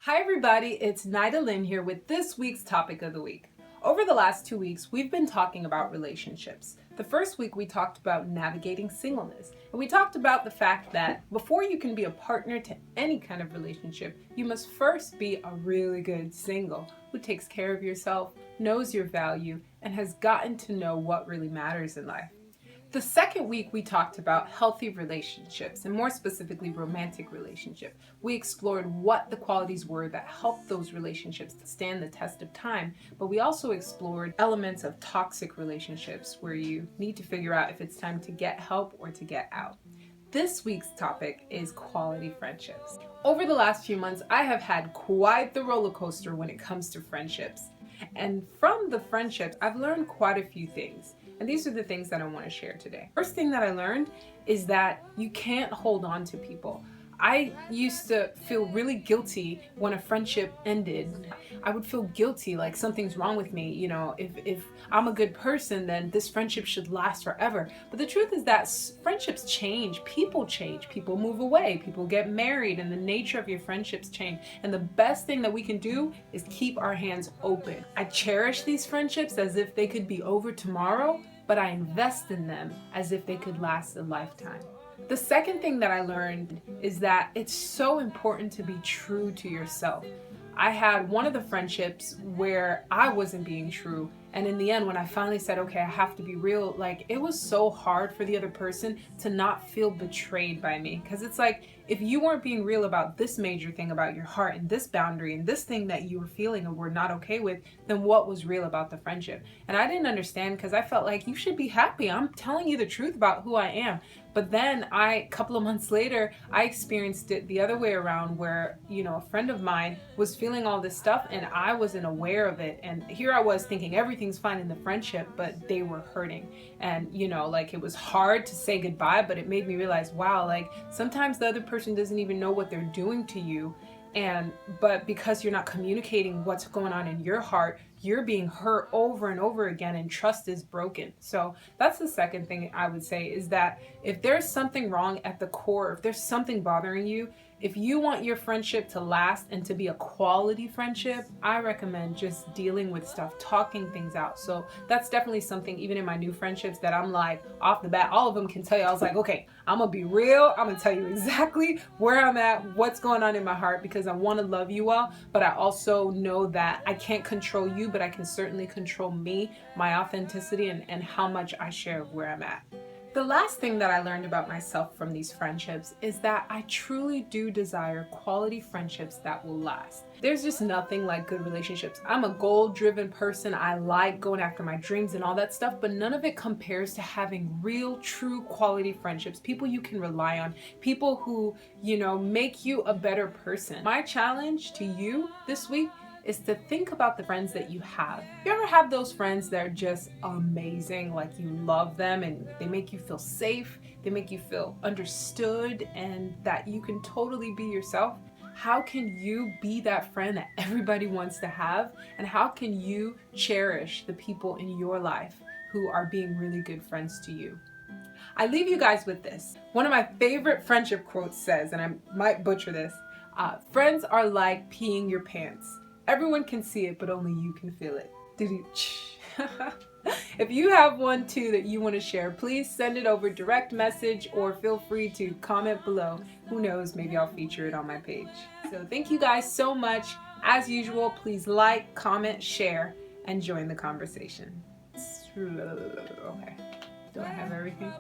Hi everybody, it's Naida Lynn here with this week's topic of the week. Over the last 2 weeks, we've been talking about relationships. The first week we talked about navigating singleness, and we talked about the fact that before you can be a partner to any kind of relationship, you must first be a really good single who takes care of yourself, knows your value, and has gotten to know what really matters in life. The second week, we talked about healthy relationships, and more specifically, romantic relationships. We explored what the qualities were that helped those relationships to stand the test of time, but we also explored elements of toxic relationships where you need to figure out if it's time to get help or to get out. This week's topic is quality friendships. Over the last few months, I have had quite the roller coaster when it comes to friendships. And from the friendships, I've learned quite a few things. And these are the things that I want to share today. First thing that I learned is that you can't hold on to people. I used to feel really guilty when a friendship ended. I would feel guilty, like something's wrong with me. You know, if I'm a good person, then this friendship should last forever. But the truth is that friendships change, people move away, people get married, and the nature of your friendships change. And the best thing that we can do is keep our hands open. I cherish these friendships as if they could be over tomorrow, but I invest in them as if they could last a lifetime. The second thing that I learned is that it's so important to be true to yourself. I had one of the friendships where I wasn't being true, and in the end, when I finally said, okay, I have to be real, like, it was so hard for the other person to not feel betrayed by me. Because it's like, if you weren't being real about this major thing about your heart and this boundary and this thing that you were feeling or were not okay with, then what was real about the friendship? And I didn't understand, because I felt like, you should be happy. I'm telling you the truth about who I am. But then a couple of months later, I experienced it the other way around where, a friend of mine was feeling all this stuff and I wasn't aware of it. And here I was thinking everything's fine in the friendship, but they were hurting. And, like, it was hard to say goodbye, but it made me realize, wow, like, sometimes the other person doesn't even know what they're doing to you. But because you're not communicating what's going on in your heart, you're being hurt over and over again, and trust is broken. So that's the second thing I would say, is that if there's something wrong at the core, if there's something bothering you, if you want your friendship to last and to be a quality friendship, I recommend just dealing with stuff, talking things out. So that's definitely something, even in my new friendships, that I'm like, off the bat, all of them can tell you, I was like, okay, I'm gonna be real. I'm gonna tell you exactly where I'm at, what's going on in my heart, because I want to love you all, but I also know that I can't control you, but I can certainly control me, my authenticity, and how much I share of where I'm at. The last thing that I learned about myself from these friendships is that I truly do desire quality friendships that will last. There's just nothing like good relationships. I'm a goal-driven person. I like going after my dreams and all that stuff, but none of it compares to having real, true quality friendships, people you can rely on, people who, make you a better person. My challenge to you this week is to think about the friends that you have. You ever have those friends that are just amazing, like you love them and they make you feel safe, they make you feel understood, and that you can totally be yourself? How can you be that friend that everybody wants to have? And how can you cherish the people in your life who are being really good friends to you? I leave you guys with this. One of my favorite friendship quotes says, and I might butcher this, friends are like peeing your pants. Everyone can see it, but only you can feel it. If you have one too that you want to share, please send it over direct message or feel free to comment below. Who knows, maybe I'll feature it on my page. So thank you guys so much. As usual, please like, comment, share, and join the conversation. Okay. Do I have everything?